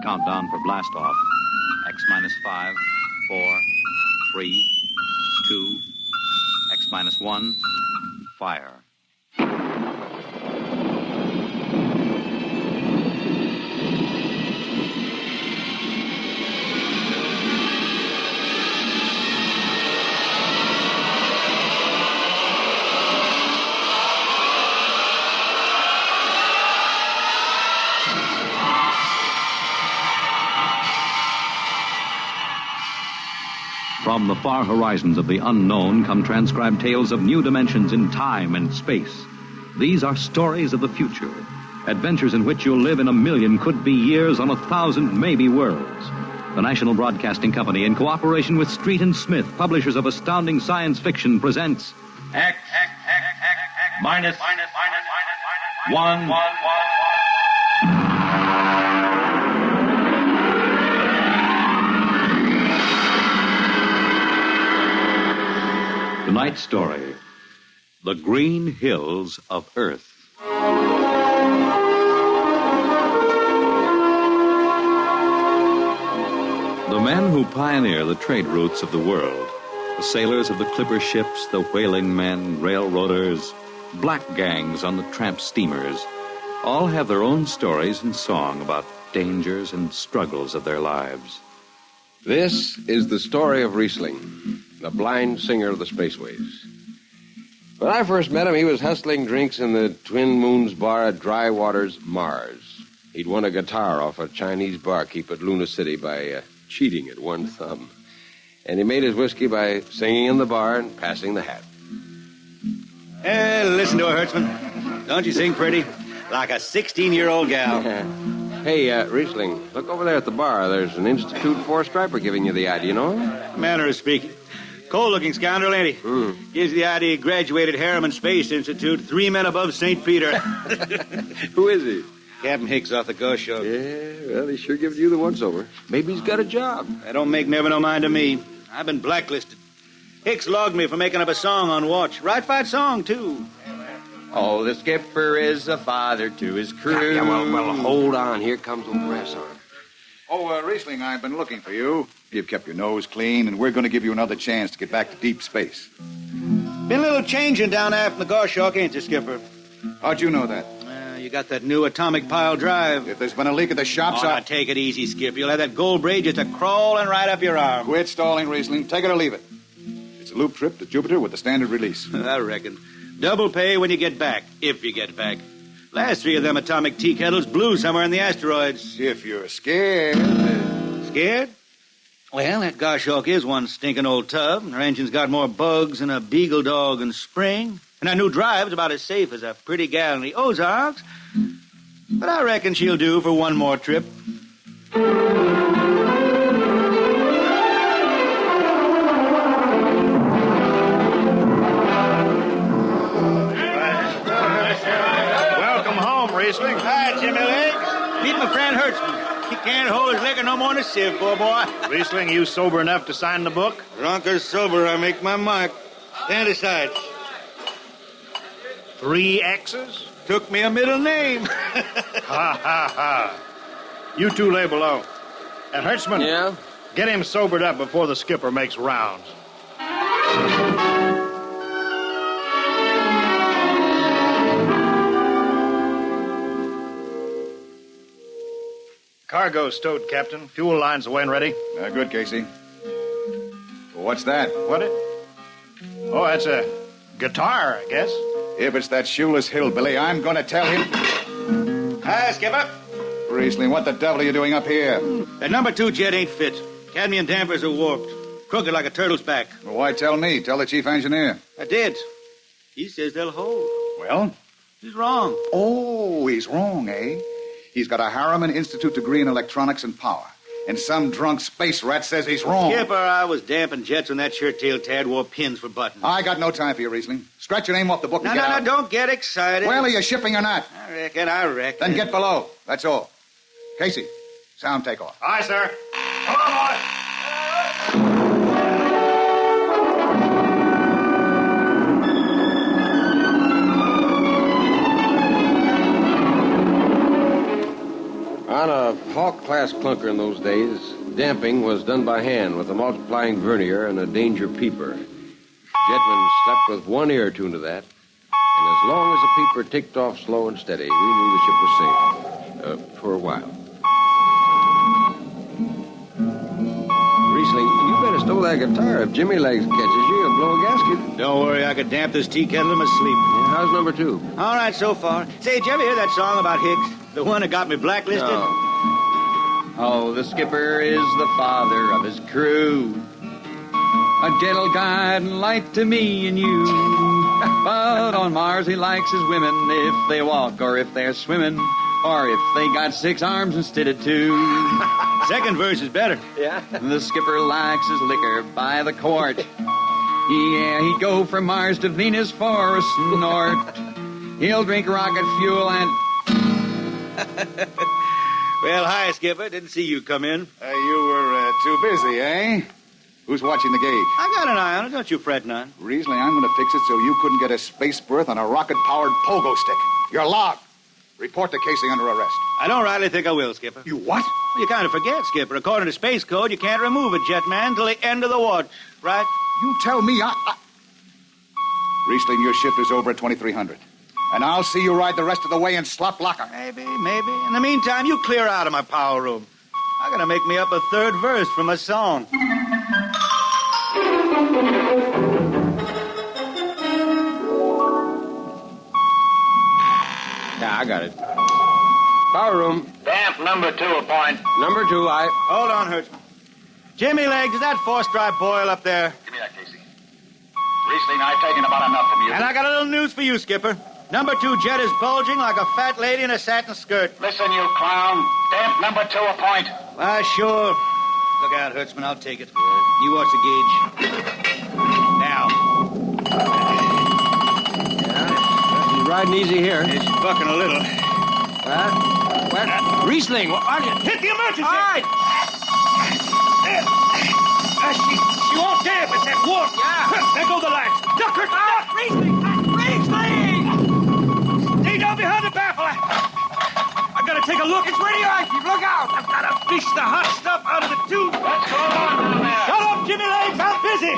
Countdown for blast off. X minus 5, 4, 3, 2, X minus 1, fire. From the far horizons of the unknown come transcribed tales of new dimensions in time and space. These are stories of the future, adventures in which you'll live in a million could-be years on 1,000 maybe worlds. The National Broadcasting Company, in cooperation with Street and Smith, publishers of astounding science fiction, presents X minus 1. Tonight's story, The Green Hills of Earth. The men who pioneer the trade routes of the world, the sailors of the clipper ships, the whaling men, railroaders, black gangs on the tramp steamers, all have their own stories and song about dangers and struggles of their lives. This is the story of Rhysling, the blind singer of the spaceways. When I first met him, he was hustling drinks in the Twin Moons bar at Dry Waters, Mars. He'd won a guitar off a Chinese barkeep at Luna City by cheating at one thumb. And he made his whiskey by singing in the bar and passing the hat. Hey, listen to her, Hertzman. Don't you sing pretty? Like a 16-year-old gal. Hey, Rhysling, look over there at the bar. There's an Institute 4 striper giving you the eye. Do you know him? Manner of speaking. Cold-looking scoundrel, ain't he? Gives the idea he graduated Harriman Space Institute 3 men above St. Peter. Who is he? Captain Hicks off the Ghost Show. Yeah, well, he's sure giving you the once-over. Maybe he's got a job. That don't make never no mind to me. I've been blacklisted. Hicks logged me for making up a song on watch. Right fight song, too. Oh, the skipper is a father to his crew. Yeah, well, hold on. Here comes old Brass on. Oh, Rhysling, I've been looking for you. You've kept your nose clean, and we're going to give you another chance to get back to deep space. Been a little changing down aft in the Goshawk, ain't you, Skipper? How'd you know that? You got that new atomic pile drive. If there's been a leak at the shops, now take it easy, Skip. You'll have that gold braid just a-crawling right up your arm. Quit stalling, Rhysling. Take it or leave it. It's a loop trip to Jupiter with the standard release. I reckon. Double pay when you get back, if you get back. Last 3 of them atomic tea kettles blew somewhere in the asteroids. If you're scared. Scared? Well, that Goshawk is one stinking old tub. Her engine's got more bugs than a beagle dog in spring. And her new drive's about as safe as a pretty gal in the Ozarks. But I reckon she'll do for one more trip. Welcome home, Rhysling. Hi, Jimmy Legs. Meet my friend Hertzman. He can't hold his liquor no more than a sieve, poor boy. Rhysling, you sober enough to sign the book? Drunk or sober, I make my mark. Stand aside. 3 X's? Took me a middle name. Ha, ha, ha. You 2 lay below. And Hertzman, Yeah? get him sobered up before the skipper makes rounds. Cargo stowed, Captain. Fuel lines away and ready. Good, Casey. Well, what's that? What it? Oh, that's a guitar, I guess. If it's that shoeless hillbilly, I'm going to tell him. Hi, Skipper. Rhysling, what the devil are you doing up here? That number 2 jet ain't fit. Cadmium dampers are warped. Crooked like a turtle's back. Well, why tell me? Tell the chief engineer. I did. He says they'll hold. Well? He's wrong. Oh, he's wrong, eh? He's got a Harriman Institute degree in electronics and power. And some drunk space rat says he's wrong. Skipper, I was damping jets when that shirt-tailed tad wore pins for buttons. I got no time for you, Rhysling. Scratch your name off the book and get out. No, don't get excited. Well, are you shipping or not? I reckon. Then get below. That's all. Casey, sound takeoff. Aye, sir. Come on, boy. On a Hawk-class clunker in those days, damping was done by hand with a multiplying vernier and a danger peeper. Jetman slept with one ear tuned to that, and as long as the peeper ticked off slow and steady, we knew the ship was safe. For a while. Rhysling, you better stow that guitar. If Jimmy Legs catches you, he'll blow a gasket. Don't worry, I could damp this tea kettle in my sleep. Yeah, how's number 2? All right, so far. Say, did you ever hear that song about Hicks? The one that got me blacklisted? No. Oh, the skipper is the father of his crew. A gentle guide and light to me and you. But on Mars he likes his women if they walk or if they're swimming or if they got 6 arms instead of 2. Second verse is better. Yeah. The skipper likes his liquor by the quart. Yeah, he'd go from Mars to Venus for a snort. He'll drink rocket fuel and... Well, hi, Skipper. Didn't see you come in. You were too busy, eh? Who's watching the gauge? I got an eye on it. Don't you fret none. Rhysling, I'm going to fix it so you couldn't get a space berth on a rocket-powered pogo stick. You're logged. Report to Casey under arrest. I don't rightly think I will, Skipper. You what? Well, you kind of forget, Skipper. According to Space Code, you can't remove a jetman till the end of the watch, right? You tell me Rhysling, your shift is over at 2300. And I'll see you ride the rest of the way in slop locker. Maybe. In the meantime, you clear out of my power room. I gotta make me up a third verse from a song. Yeah, I got it. Power room. Damp number 2 a point. Number 2, Hold on, Hertzman. Jimmy Legs, is that force-drive boil up there? Give me that, Casey. Rhysling, I've taken about enough from you. And I got a little news for you, Skipper. Number 2 jet is bulging like a fat lady in a satin skirt. Listen, you clown. Damp number 2 a point. Why, sure. Look out, Hertzman. I'll take it. You watch the gauge. Now. Yeah, he's riding easy here. It's bucking a little. What? Rhysling, what are you? Hit the emergency! All right. She won't damp. It's that warp. Yeah. There go the lights. Duck her. Duck! Rhysling! Stay down behind the baffle. I gotta take a look. It's radioactive. Look out. I've gotta fish the hot stuff out of the tube. What's going on down there? Shut up, Jimmy Legs. I'm busy.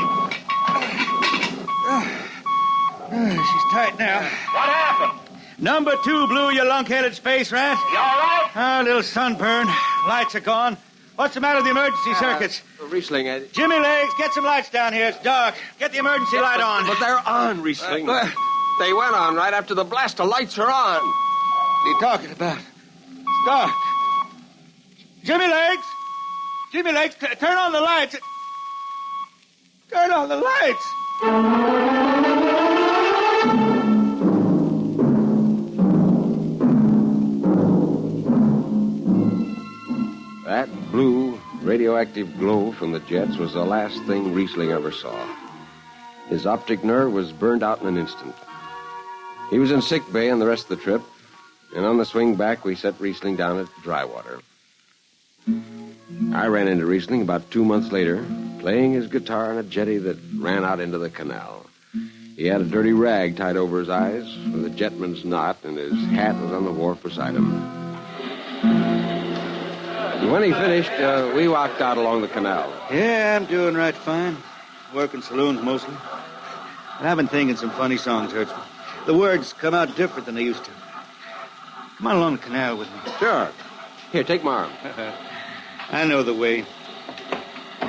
She's tight now. What happened? Number 2 blew, you lunk-headed space rat. You all right? A little sunburn. Lights are gone. What's the matter with the emergency circuits? Rhysling, Jimmy Legs, get some lights down here. It's dark. Get the emergency light on. But they're on, Rhysling. They went on right after the blast. The lights are on. What are you talking about? It's dark. Jimmy Legs! Jimmy Legs, turn on the lights. Turn on the lights. That blue, radioactive glow from the jets was the last thing Rhysling ever saw. His optic nerve was burned out in an instant. He was in sick bay on the rest of the trip, and on the swing back, we set Rhysling down at Drywater. I ran into Rhysling about 2 months later, playing his guitar on a jetty that ran out into the canal. He had a dirty rag tied over his eyes with a jetman's knot, and his hat was on the wharf beside him. And when he finished, we walked out along the canal. Yeah, I'm doing right fine. Working saloons mostly. But I've been thinking some funny songs, Hertzman. The words come out different than they used to. Come on along the canal with me. Sure. Here, take my arm. I know the way.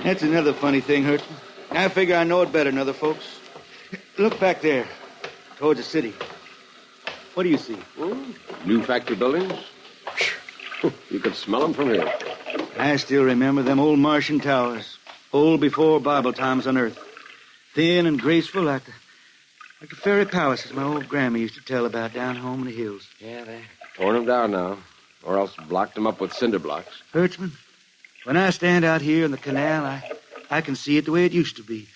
That's another funny thing, Hertzman. I figure I know it better than other folks. Look back there, towards the city. What do you see? New factory buildings? You could smell them from here. I still remember them old Martian towers, old before Bible times on Earth. Thin and graceful like the fairy palaces my old grandma used to tell about down home in the hills. Yeah, they torn them down now, or else blocked them up with cinder blocks. Hertzman, when I stand out here in the canal, I can see it the way it used to be.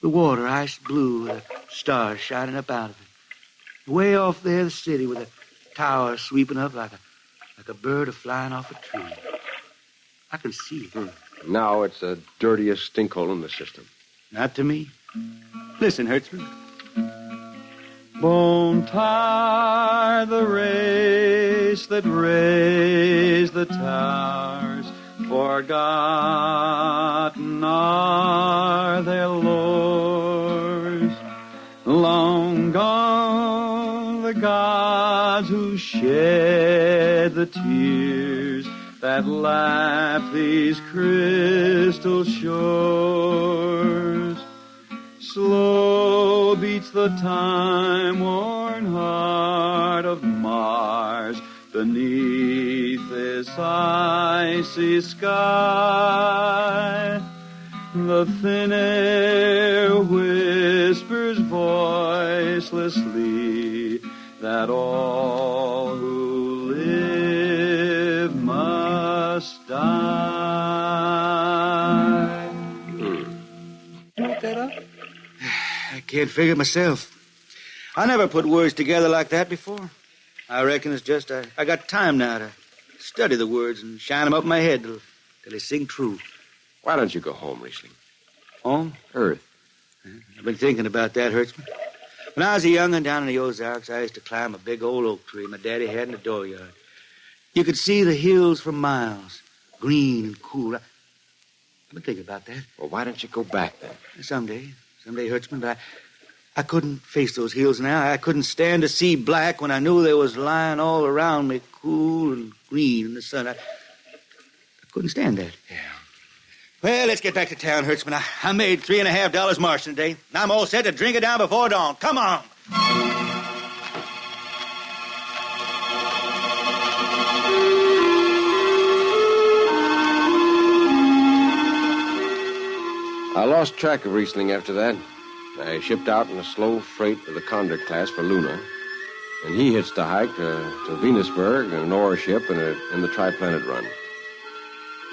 The water ice blue with the stars shining up out of it. Way off there, the city with the towers sweeping up like a bird flying off a tree. I can see it. Now it's the dirtiest stinkhole in the system. Not to me. Listen, Hertzman. Won't tire the race that raised the towers. Forgotten are their lores. Long gone the gods who shed the tears that lap these crystal shores. Slow beats the time-worn heart of Mars beneath this icy sky. The thin air whispers voicelessly that all who live must die. Look that up? I can't figure it myself. I never put words together like that before. I reckon it's just I got time now to study the words and shine them up in my head till they sing true. Why don't you go home, Rhysling? Home? Earth. I've been thinking about that, Hertzman. When I was a young'un down in the Ozarks, I used to climb a big old oak tree my daddy had in the dooryard. You could see the hills for miles, green and cool. I've been thinking about that. Well, why don't you go back then? Someday, Hertzman, but I couldn't face those hills now. I couldn't stand to see black when I knew they was lying all around me, cool and green in the sun. I couldn't stand that. Yeah. Well, let's get back to town, Hertzman. I made $3.50 marching today. I'm all set to drink it down before dawn. Come on. I lost track of Rhysling after that. I shipped out in a slow freight of the Condor class for Luna, and he hitched a hike to Venusberg in an ore ship in the Triplanet run.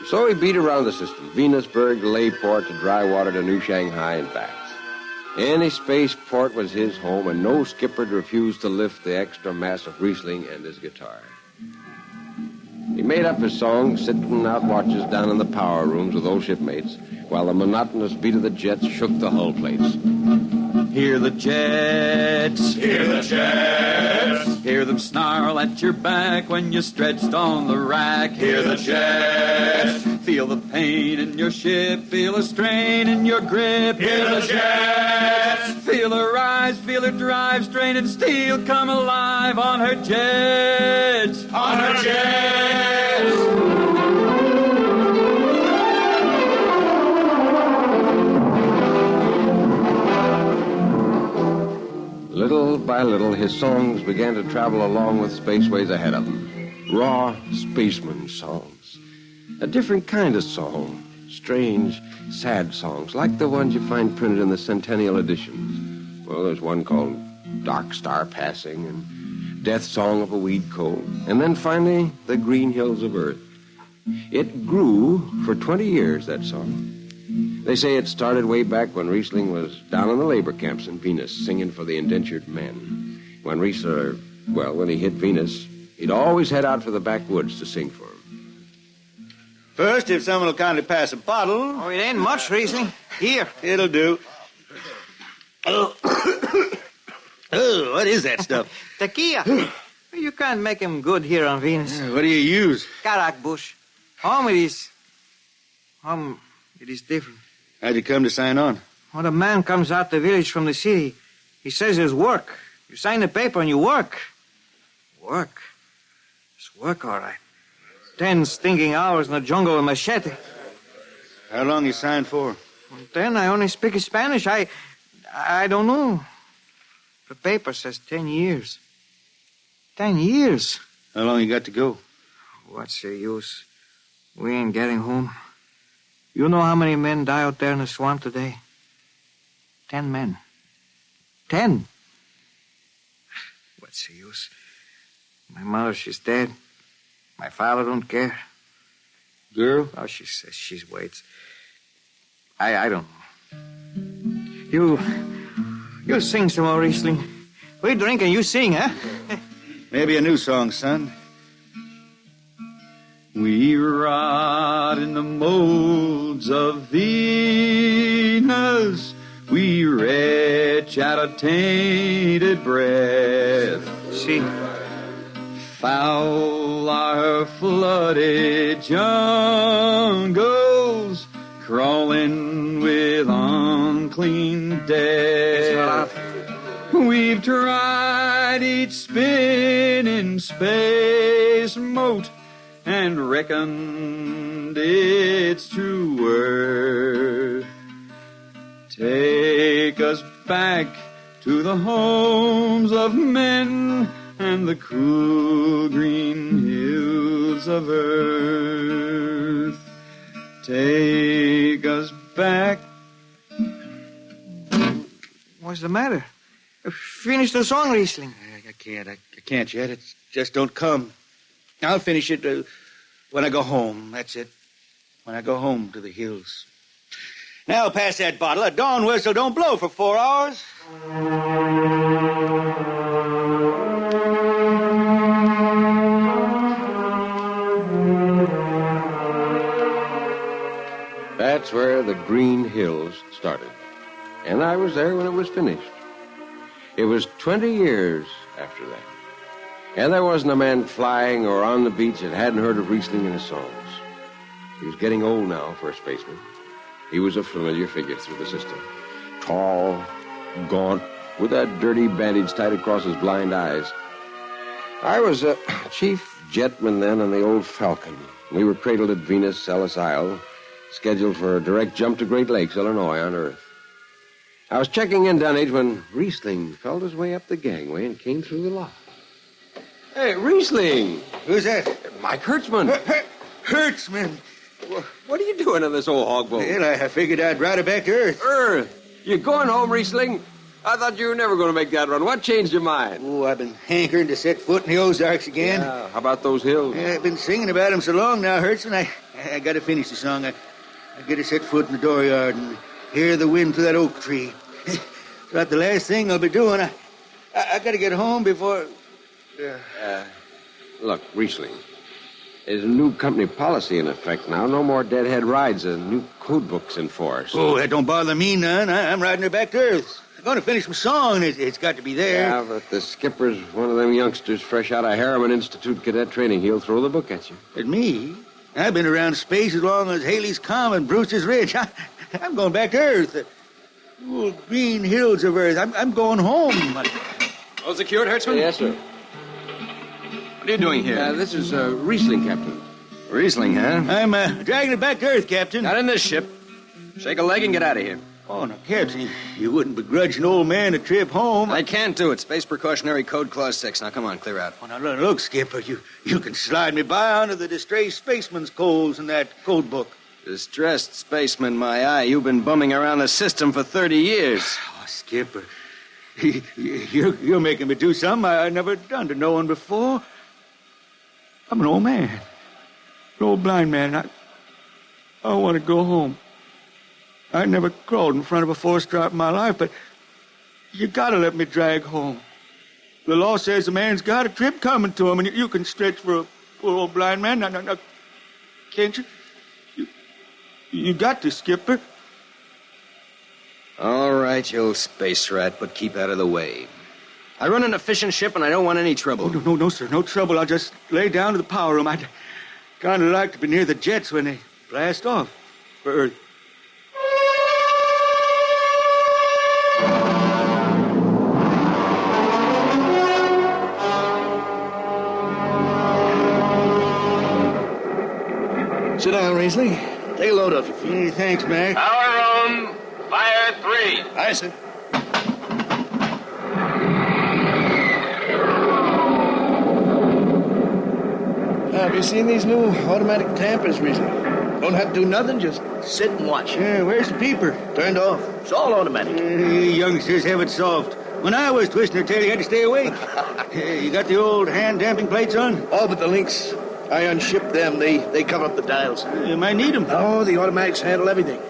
So he beat around the system, Venusberg to Layport to Drywater to New Shanghai and back. Any spaceport was his home, and no skipper'd refuse to lift the extra mass of Rhysling and his guitar. He made up his songs sitting out watches down in the power rooms with old shipmates, while the monotonous beat of the jets shook the hull plates. Hear the jets. Hear the jets. Hear them snarl at your back when you're stretched on the rack. Hear the jets. Feel the pain in your ship. Feel a strain in your grip. Hear the jets. Feel her rise. Feel her drive. Straining steel come alive on her jets. On her jets. Little by little, his songs began to travel along with spaceways ahead of him. Raw spaceman songs. A different kind of song. Strange, sad songs, like the ones you find printed in the Centennial editions. Well, there's one called Dark Star Passing and Death Song of a Weed Cold. And then finally, The Green Hills of Earth. It grew for 20 years, that song. They say it started way back when Rhysling was down in the labor camps in Venus singing for the indentured men. When he hit Venus, he'd always head out for the backwoods to sing for him. First, if someone will kindly pass a bottle. Oh, it ain't much, Rhysling. Here. It'll do. Oh, what is that stuff? Tequila. You can't make 'em good here on Venus. What do you use? Karak bush. Home it is different. How'd you come to sign on? When a man comes out the village from the city, he says there's work. You sign the paper and you work. Work? It's work, all right. 10 stinking hours in the jungle with machete. How long you signed for? Then I only speak Spanish. I don't know. The paper says 10 years. 10 years. How long you got to go? What's the use? We ain't getting home. You know how many men die out there in the swamp today? 10 men. 10. What's the use? My mother, she's dead. My father don't care. Girl? Oh, she says she waits. I don't know. You sing some more, Rhysling. We drink and you sing, huh? Maybe a new song, son. We rot in the molds of Venus. We retch catch at a tainted breath. See, Foul are flooded jungles, crawling with unclean death. We've tried each spinning space moat and reckoned its true worth. Take us back to the homes of men and the cool green hills of earth. Take us back. what's the matter? Finish the song, Rhysling. I can't yet. It just don't come. I'll finish it when I go home. That's it. When I go home to the hills. Now pass that bottle. A dawn whistle don't blow for 4 hours. That's where the Green Hills started. And I was there when it was finished. It was 20 years after that. And there wasn't a man flying or on the beach that hadn't heard of Rhysling and his songs. He was getting old now for a spaceman. He was a familiar figure through the system. Tall, gaunt, with that dirty bandage tied across his blind eyes. I was a chief jetman then on the old Falcon. We were cradled at Venus, Ellis Isle, scheduled for a direct jump to Great Lakes, Illinois, on Earth. I was checking in, Dunwich, when Rhysling felt his way up the gangway and came through the lock. Hey, Rhysling! Who's that? Mike Hertzman. Hertzman. What are you doing on this old hog boat? Well, I figured I'd ride it back to Earth. Earth? You going home, Rhysling? I thought you were never going to make that run. What changed your mind? Oh, I've been hankering to set foot in the Ozarks again. Yeah, how about those hills? Yeah, I've been singing about them so long now, Hertzman. I got to finish the song. I got to set foot in the dooryard and hear the wind through that oak tree. It's about the last thing I'll be doing. I got to get home before... Look, Rhysling, there's a new company policy in effect now. No more deadhead rides. A new code book's in force. Oh, that don't bother me none. I'm riding her back to Earth. I'm going to finish my song. It's got to be there. Yeah, but the skipper's one of them youngsters fresh out of Harriman Institute cadet training. He'll throw the book at you. At me? I've been around space as long as Haley's Common, Brewster's Ridge. I'm going back to Earth. The green hills of Earth. I'm going home. All secured, Hertzman? Yes, sir. What are you doing here? This is Rhysling, Captain. Rhysling, huh? I'm dragging it back to Earth, Captain. Not in this ship. Shake a leg and get out of here. Oh, now, Captain, you wouldn't begrudge an old man a trip home. I can't do it. Space Precautionary Code Clause 6. Now, come on, clear out. Oh, now, look, Skipper, you can slide me by onto the distressed spaceman's coals in that code book. Distressed spaceman, my eye. You've been bumming around the system for 30 years. Oh, Skipper, you're making me do something I never done to no one before. I'm an old man, an old blind man. I want to go home. I never crawled in front of a four-stripe in my life, but you got to let me drag home. The law says a man's got a trip coming to him, and you can stretch for a poor old blind man. Now, can't you? You got to, Skipper. All right, you old space rat, but keep out of the way. I run an efficient ship, and I don't want any trouble. Oh, no, sir, no trouble. I'll just lay down to the power room. I'd kind of like to be near the jets when they blast off for Earth. Sit down, Rhysling. Take a load off your feet. Hey, thanks, Mac. Power room, fire 3. Aye, sir. Have you seen these new automatic tampers, Rhysling? Don't have to do nothing, just sit and watch. Yeah, where's the peeper? Turned off. It's all automatic. You youngsters have it soft. When I was twisting her tail, you had to stay awake. You got the old hand-damping plates on? Oh, but the links, I unshipped them. They cover up the dials. You might need them. Oh, the automatics handle everything.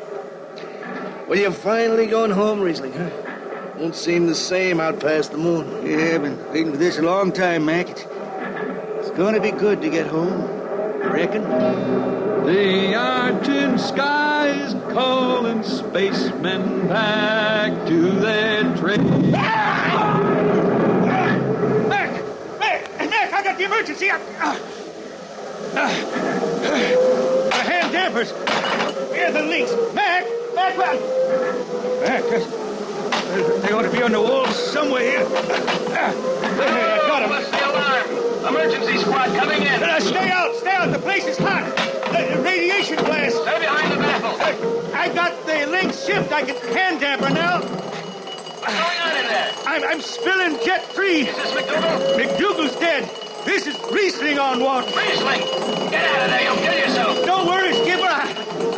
Well, you're finally going home, Rhysling, huh? Won't seem the same out past the moon. Yeah, I've been waiting for this a long time, Mac. It's going to be good to get home. I reckon. The argent skies calling spacemen back to their trade. Mac, I got the emergency. The hand dampers. Here are the links. Mac, run. Mac, they ought to be on the wall somewhere here. I got them. What's the alarm? Emergency squad coming in. Stay out. The place is hot. Radiation blast. Stay behind the baffle. I got the links shipped. I can hand damper now. What's going on in there? I'm spilling jet free. Is this McDougal? McDougal's dead. This is Rhysling on watch. Rhysling! Get out of there. You'll kill yourself. Don't worry, Skipper.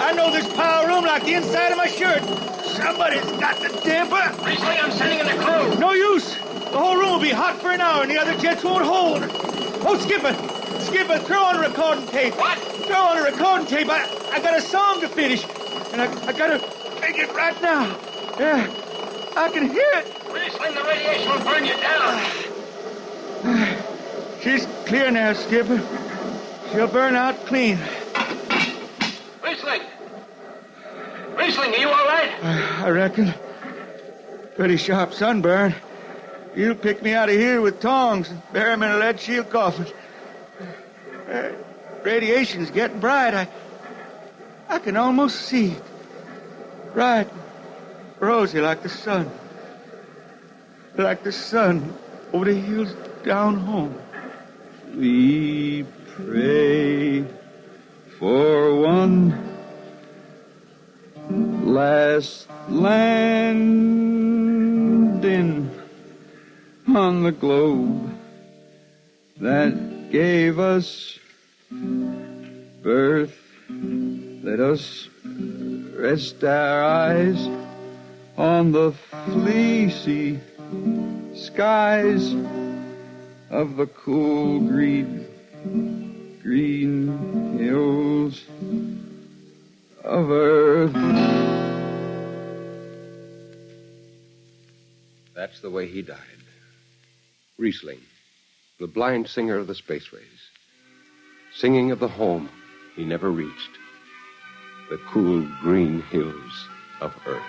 I know this power room like the inside of my shirt. Somebody's got the damper. Rhysling, I'm sending in the crew. No use. The whole room will be hot for an hour and the other jets won't hold. Oh, Skipper, throw on a recording tape. What? Throw on a recording tape. I got a song to finish. And I got to make it right now. Yeah, I can hear it. Rhysling, the radiation will burn you down. She's clear now, Skipper. She'll burn out clean. Rhysling! Rhysling, are you all right? I reckon. Pretty sharp sunburn. You'll pick me out of here with tongs and bury me in a lead shield coffin. Radiation's getting bright. I can almost see it. Bright, rosy like the sun. Like the sun over the hills down home. We pray for one last landing on the globe that gave us birth. Let us rest our eyes on the fleecy skies of the cool green hills of earth. That's the way he died. Rhysling, the blind singer of the spaceways, singing of the home he never reached, the cool green hills of earth.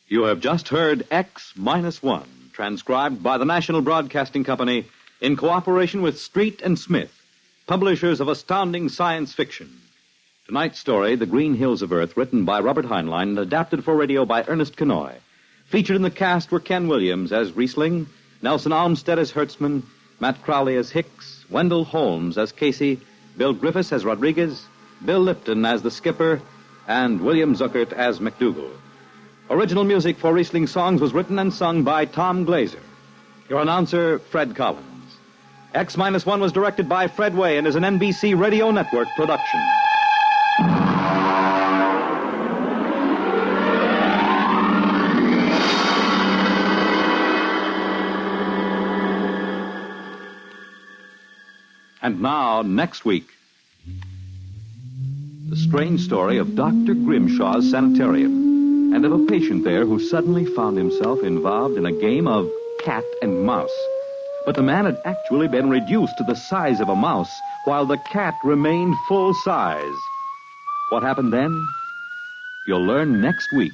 You have just heard X-1, transcribed by the National Broadcasting Company in cooperation with Street and Smith, publishers of astounding science fiction. Tonight's story, The Green Hills of Earth, written by Robert Heinlein and adapted for radio by Ernest Kenoy. Featured in the cast were Ken Williams as Rhysling, Nelson Almstead as Hertzman, Matt Crowley as Hicks, Wendell Holmes as Casey, Bill Griffiths as Rodriguez, Bill Lipton as the skipper, and William Zuckert as McDougal. Original music for Rhysling songs was written and sung by Tom Glazer. Your announcer, Fred Collins. X-1 was directed by Fred Way and is an NBC Radio Network production. And now, next week, the strange story of Dr. Grimshaw's sanitarium and of a patient there who suddenly found himself involved in a game of cat and mouse. But the man had actually been reduced to the size of a mouse, while the cat remained full size. What happened then? You'll learn next week